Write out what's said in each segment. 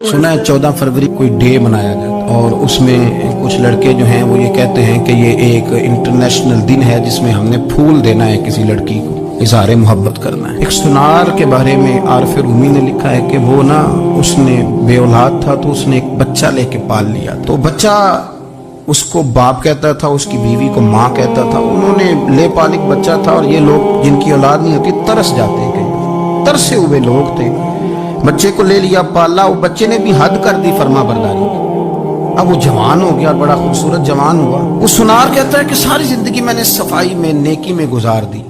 सुना है 14 फरवरी कोई डे मनाया जाता और उसमें कुछ लड़के जो हैं वो ये कहते हैं कि ये एक इंटरनेशनल दिन है जिसमें हमने फूल देना है किसी लड़की को, इज़हार मोहब्बत करना है। एक सुनार के बारे में आरफ रूमी ने लिखा है कि वो ना उसने बे औलाद था तो उसने एक बच्चा लेके पाल लिया, तो बच्चा उसको बाप कहता था, उसकी बीवी को माँ कहता था। उन्होंने ले पाल एक बच्चा था और ये लोग जिनकी औलाद नहीं होती तरस जाते हैं, कई तरसे हुए लोग थे। बच्चे को ले लिया, पाला, वो बच्चे ने भी हद कर दी फर्मा बरदारी की। अब वो जवान हो गया, बड़ा खूबसूरत जवान हुआ। वो सुनार कहता है कि सारी जिंदगी मैंने सफाई में, नेकी में गुजार दी।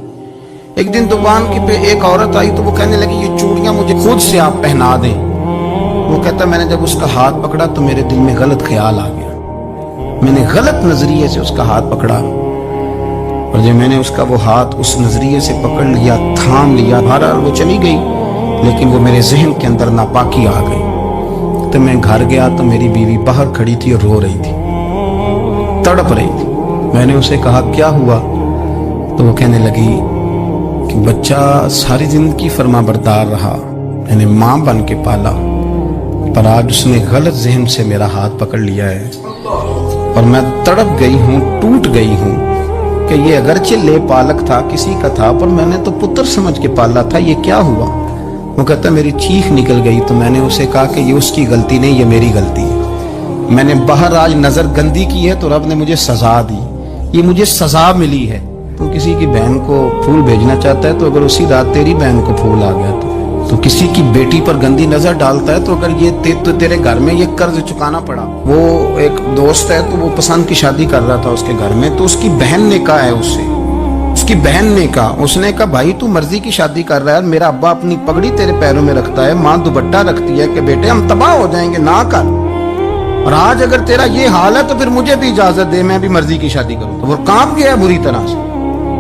एक दिन दुकान की पे एक औरत आई तो वो कहने लगी ये चूड़ियां मुझे खुद से आप पहना दें। वो कहता मैंने जब उसका हाथ पकड़ा तो मेरे दिल में गलत ख्याल आ गया, मैंने गलत नजरिए से उसका हाथ पकड़ा और जब मैंने उसका वो हाथ उस नजरिए से पकड़ लिया, थाम लिया, बहरहाल वो चली गई, लेकिन वो मेरे जहन के अंदर नापाकी आ गई। तो मैं घर गया तो मेरी बीवी बाहर खड़ी थी और रो रही थी, तड़प रही थी। मैंने उसे कहा क्या हुआ, तो वो कहने लगी कि बच्चा सारी जिंदगी फर्मा बरदार रहा, मैंने माँ बन के पाला, पर आज उसने गलत जहन से मेरा हाथ पकड़ लिया है और मैं तड़प गई हूँ, टूट गई हूँ कि ये अगरचे ले पालक था, किसी का था, पर मैंने तो पुत्र समझ के पाला था, ये क्या हुआ। वो कहता मेरी चीख निकल गई तो मैंने उसे कहा कि ये उसकी गलती नहीं, ये मेरी गलती है। मैंने बाहर आज नजर गंदी की है तो रब ने मुझे सजा दी, ये मुझे सजा मिली है। तो किसी की बहन को फूल भेजना चाहता है तो अगर उसी रात तेरी बहन को फूल आ गया तो किसी की बेटी पर गंदी नजर डालता है तो अगर ये तो तेरे घर में ये कर्ज चुकाना पड़ा। वो एक दोस्त है तो वो पसंद की शादी कर रहा था उसके घर में, तो उसकी बहन ने कहा है उससे, उसकी बहन ने कहा, उसने कहा भाई तू मर्जी की शादी कर रहा है, मेरा अब्बा अपनी पगड़ी तेरे पैरों में रखता है, माँ दुपट्टा रखती है कि बेटे हम तबाह हो जाएंगे, ना कर। और आज अगर तेरा ये हाल है तो फिर मुझे भी इजाजत दे, मैं भी मर्जी की शादी करूं। तो वो कांप गया बुरी तरह से।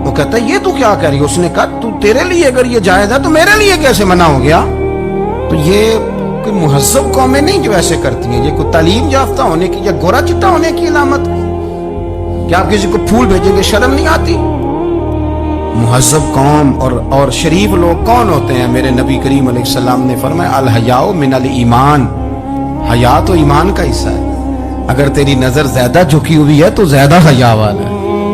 वो कहता है ये तू क्या कह रही है। उसने कहा तू तेरे लिए अगर ये जायज है तो मेरे लिए कैसे मना हो गया। तो ये कोई मुहज्जब कौमें नहीं जो ऐसे करती हैं, ये कोई तालीम याफ्ता होने की या गोरा चिट्टा होने की अलामत है। क्या आप किसी को फूल भेजेंगे, शर्म नहीं आती। मुहज्जब कौम और शरीफ लोग कौन होते हैं। मेरे नबी करीम अलैहिस्सलाम ने फरमाया अल हयाउ मिनल ईमान, हया तो ईमान का हिस्सा है। अगर तेरी नजर ज्यादा झुकी हुई है तो ज्यादा हया वाला है।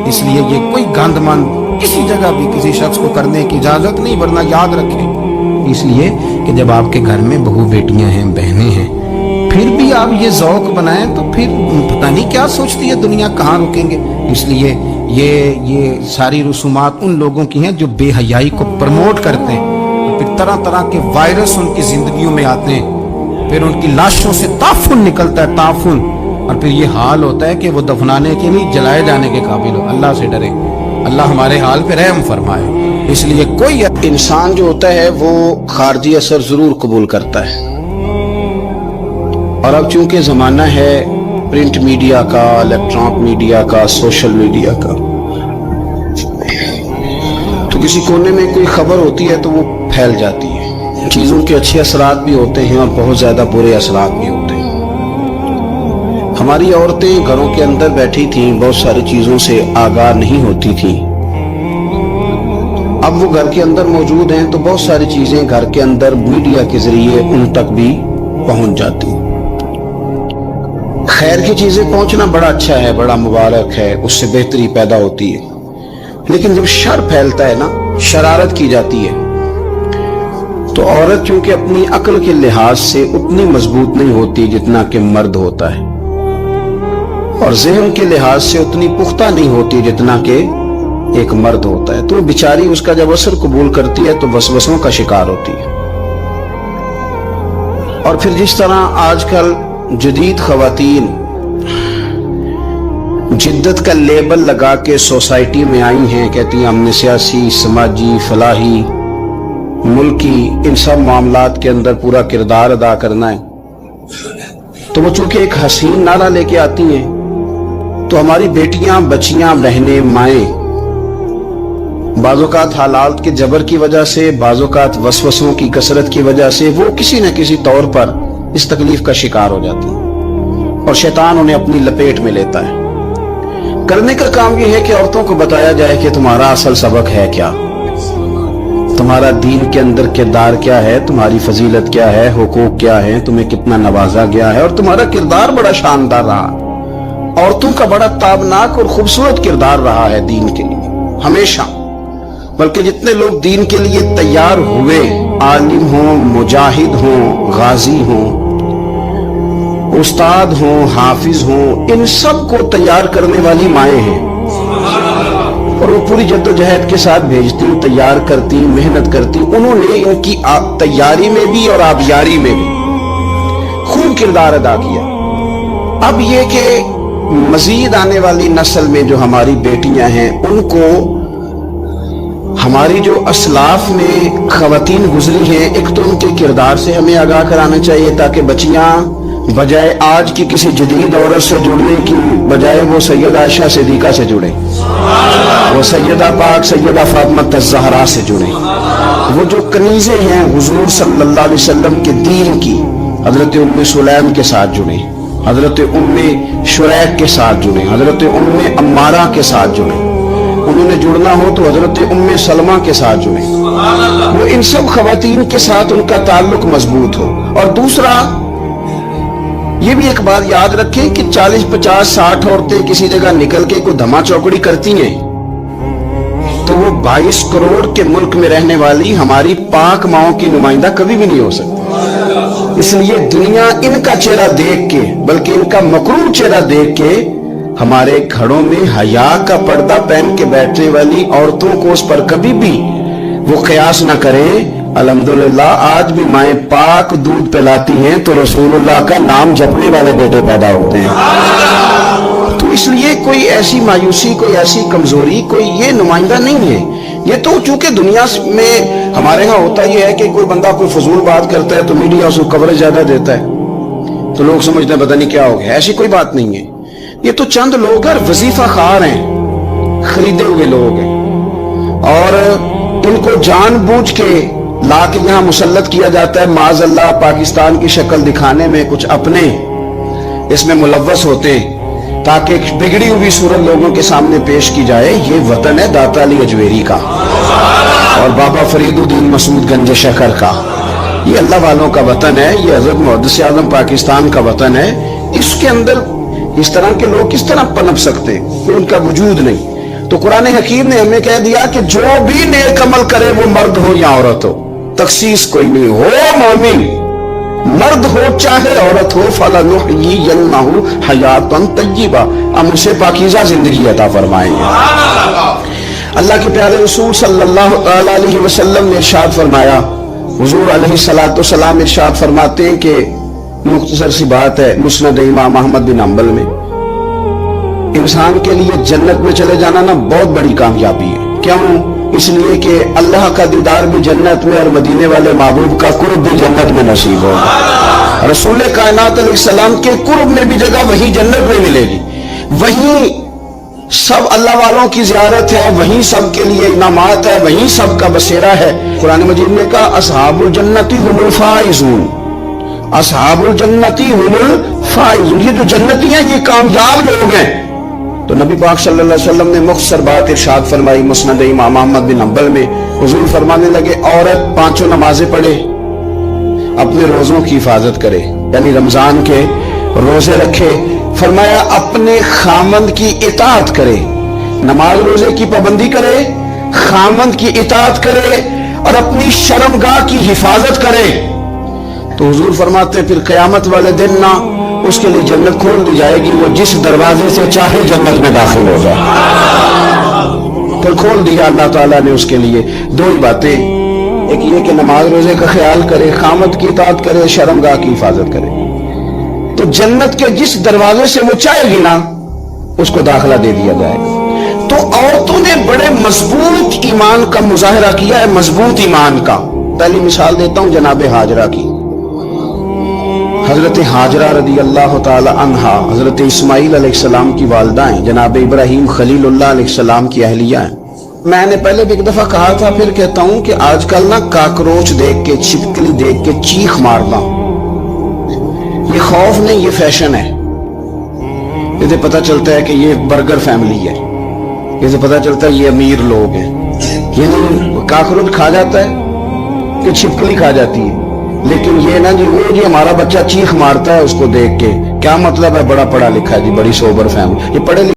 इसलिए ये कोई गंदमंद किसी जगह भी किसी शख्स को करने की इजाजत नहीं, वरना याद रखें इसलिए कि जब आपके घर में बहू बेटियां हैं, बहनें हैं, फिर भी आप ये ज़ौक़ बनाएं तो फिर पता नहीं क्या सोचती है दुनिया, कहाँ रुकेंगे। इसलिए ये सारी रसूमात उन लोगों की हैं जो बेहयाई को प्रमोट करते हैं और फिर तरह तरह के वायरस उनकी जिंदगियों में आते हैं, फिर उनकी लाशों से ताफुन निकलता है, ताफुन, और फिर ये हाल होता है कि वो दफनाने के नहीं जलाए जाने के काबिल हो। अल्लाह से डरे, अल्लाह हमारे हाल पे रहम फरमाए। इसलिए कोई इंसान जो होता है वो खारजी असर जरूर कबूल करता है। और अब चूंकि जमाना है प्रिंट मीडिया का, इलेक्ट्रॉनिक मीडिया का, सोशल मीडिया का, तो किसी कोने में कोई खबर होती है तो वो फैल जाती है। चीजों के अच्छे असरात भी होते हैं और बहुत ज्यादा बुरे असरात भी होते हैं। हमारी औरतें घरों के अंदर बैठी थीं, बहुत सारी चीजों से आगाह नहीं होती थीं। अब वो घर के अंदर मौजूद हैं तो बहुत सारी चीजें घर के अंदर मीडिया के जरिए उन तक भी पहुंच जाती। खैर की चीजें पहुंचना बड़ा अच्छा है, बड़ा मुबारक है, उससे बेहतरी पैदा होती है। लेकिन जब शर फैलता है ना, शरारत की जाती है, तो औरत चूंकि अपनी अक्ल के लिहाज से उतनी मजबूत नहीं होती जितना कि मर्द होता है, और ज़हन के लिहाज से उतनी पुख्ता नहीं होती जितना कि एक मर्द होता है। तो बेचारी उसका जब असर कबूल करती है तो वसवसों का शिकार होती है। और फिर जिस तरह आजकल जदीद खवातीन जिद्दत का लेबल लगा के सोसाइटी में आई हैं, कहती हैं हमने सियासी, समाजी, फलाही, मुल्की, इन सब मामलात के अंदर पूरा किरदार अदा करना है, तो वो चूंकि एक हसीन नारा लेके आती हैं तो हमारी बेटियां, बच्चियां, बहनें, माएं बाज़ोकात हालात के जबर की वजह से, बाज़ोकात वसवसों की कसरत की वजह से वो किसी न किसी तौर पर इस तकलीफ का शिकार हो जाती है और शैतान उन्हें अपनी लपेट में लेता है। करने का काम यह है कि औरतों को बताया जाए कि तुम्हारा असल सबक है क्या, تمہارا دین کے اندر کردار کیا ہے، تمہاری فضیلت کیا ہے، حقوق کیا ہے، تمہیں کتنا نوازا گیا ہے، اور تمہارا کردار بڑا شاندار رہا، عورتوں کا بڑا تابناک اور خوبصورت کردار رہا ہے دین کے لیے ہمیشہ۔ بلکہ جتنے لوگ دین کے لیے تیار ہوئے، عالم ہوں، مجاہد ہوں، غازی ہوں، استاد ہوں، حافظ ہوں، ان سب کو تیار کرنے والی مائیں ہیں، اور وہ پوری جد و جہد کے ساتھ بھیجتی، تیار کرتی، محنت کرتی۔ انہوں نے ان کی تیاری میں بھی اور آبیاری میں بھی خوب کردار ادا کیا۔ اب یہ کہ مزید آنے والی نسل میں جو ہماری بیٹیاں ہیں، ان کو ہماری جو اسلاف میں خواتین گزری ہیں، ایک تو ان کے کردار سے ہمیں آگاہ کرانا چاہیے، تاکہ بچیاں بجائے آج کی کسی جدید عورت سے جڑنے کی بجائے وہ سیدہ عائشہ صدیقہ سے جڑیں، وہ سیدہ پاک سیدہ فاطمہ الزہرا سے جڑیں، وہ جو کنیزیں ہیں حضور صلی اللہ علیہ وسلم کے دین کی، حضرت ام سلیم کے ساتھ جڑیں، حضرت ام شریک کے ساتھ جڑیں، حضرت ام عمارہ کے ساتھ جڑیں، انہوں نے جڑنا ہو تو حضرت ام سلمہ کے ساتھ جڑیں، وہ ان سب خواتین کے ساتھ ان کا تعلق مضبوط ہو۔ اور دوسرا یہ بھی ایک بات یاد رکھیں کہ 40 50 60 عورتیں کسی جگہ نکل کے کوئی دھما چوکڑی کرتی ہیں تو وہ 22 کروڑ کے ملک میں رہنے والی ہماری پاک ماؤں کی نمائندہ کبھی بھی نہیں ہو سکتی۔ اس لیے دنیا ان کا چہرہ دیکھ کے، بلکہ ان کا مکروہ چہرہ دیکھ کے، ہمارے گھروں میں حیا کا پردہ پہن کے بیٹھنے والی عورتوں کو اس پر کبھی بھی وہ قیاس نہ کرے۔ الحمدللہ آج بھی مائیں پاک دودھ پلاتی ہیں تو رسول اللہ کا نام جپنے والے بیٹے پیدا ہوتے ہیں۔ تو اس لیے کوئی ایسی مایوسی، کوئی ایسی کمزوری، کوئی یہ نمائندہ نہیں ہے۔ یہ تو چونکہ دنیا میں ہمارے ہاں ہوتا یہ ہے کہ کوئی بندہ کوئی فضول بات کرتا ہے تو میڈیا اس کو کوریج زیادہ دیتا ہے، تو لوگ سمجھتے ہیں پتہ نہیں کیا ہو گیا۔ ایسی کوئی بات نہیں ہے، یہ تو چند لوگ ہیں، وظیفہ خار ہیں، خریدے ہوئے لوگ ہیں، اور ان کو جان بوجھ کے لا کے یہاں مسلط کیا جاتا ہے، معاذ اللہ پاکستان کی شکل دکھانے میں کچھ اپنے اس میں ملوث ہوتے ہیں تاکہ بگڑی ہوئی صورت لوگوں کے سامنے پیش کی جائے۔ یہ وطن ہے داتا علی اجویری کا اور بابا فرید الدین مسعود گنج شکر کا، یہ اللہ والوں کا وطن ہے، یہ حضرت محدث اعظم پاکستان کا وطن ہے۔ اس کے اندر اس طرح کے لوگ کس طرح پنپ سکتے ہیں، ان کا وجود نہیں۔ تو قرآن حکیم نے ہمیں کہہ دیا کہ جو بھی نیک عمل کرے وہ مرد ہو یا عورت ہو، تخصیص کوئی نہیں، ہو مومن، مرد ہو چاہے عورت ہو، فَلَنُحْيِيَنَّهُ حَيَاةً طَيِّبَةً، ہم اسے پاکیزہ زندگی عطا فرمائیں گے۔ اللہ کے پیارے رسول صلی اللہ علیہ وسلم نے ارشاد فرمایا، حضور علیہ السلام ارشاد فرماتے ہیں کہ مختصر سی بات ہے، مسند امام احمد بن حنبل میں، انسان کے لیے جنت میں چلے جانا نا بہت بڑی کامیابی ہے۔ کیوں؟ اس لیے کہ اللہ کا دیدار بھی جنت میں اور مدینے والے محبوب کا قرب بھی جنت میں نصیب ہوگا۔ رسول کائنات علیہ السلام کے قرب میں بھی جگہ وہی جنت میں ملے گی، وہیں سب اللہ والوں کی زیارت ہے، وہیں سب کے لیے انعامات ہے، وہیں سب کا بسیرا ہے۔ قرآن مجید میں کہا اصحاب الجنتی هم الفائزون، اصحاب الجنتی هم الفائزون، یہ جو جنتی ہیں یہ کامیاب لوگ ہیں۔ تو نبی پاک صلی اللہ علیہ وسلم نے مختصر بات ارشاد فرمائی مسند امام احمد بن حنبل میں، حضور فرمانے لگے عورت 5 نمازیں پڑھے، اپنے روزوں کی حفاظت کرے، یعنی رمضان کے روزے رکھے، فرمایا اپنے خامند کی اطاعت کرے، نماز روزے کی پابندی کرے، خامند کی اطاعت کرے اور اپنی شرمگاہ کی حفاظت کرے۔ تو حضور فرماتے ہیں پھر قیامت والے دن نہ اس کے لیے جنت کھول دی جائے گی، وہ جس دروازے سے چاہے جنت میں داخل ہو جائے۔ پھر کھول دیا اللہ تعالیٰ نے اس کے لیے۔ دو ہی باتیں، ایک یہ کہ نماز روزے کا خیال کرے، خامد کی اطاعت کرے، شرمگاہ کی حفاظت کرے، تو جنت کے جس دروازے سے وہ چاہے گی نا اس کو داخلہ دے دیا جائے گا۔ تو عورتوں نے بڑے مضبوط ایمان کا مظاہرہ کیا ہے، مضبوط ایمان کا۔ پہلی مثال دیتا ہوں جناب ہاجرہ کی۔ حضرت ہاجرہ رضی اللہ تعالی عنہا حضرت اسماعیل علیہ السلام کی والدہ ہیں، جناب ابراہیم خلیل اللہ علیہ السلام کی اہلیہ ہیں۔ میں نے پہلے بھی ایک دفعہ کہا تھا، پھر کہتا ہوں کہ آج کل نا کاکروچ دیکھ کے، چھپکلی دیکھ کے چیخ مارنا یہ خوف نہیں، یہ فیشن ہے۔ اسے پتہ چلتا ہے کہ یہ برگر فیملی ہے، اسے پتہ چلتا ہے یہ امیر لوگ ہیں، यानी काकरोच खा जाता है कि छिपकली खा जाती है, लेकिन ये ना जी वो जी हमारा बच्चा चीख मारता है उसको देख के, क्या मतलब है बड़ा पढ़ा लिखा है जी, बड़ी सोबर फैमिली, ये पढ़े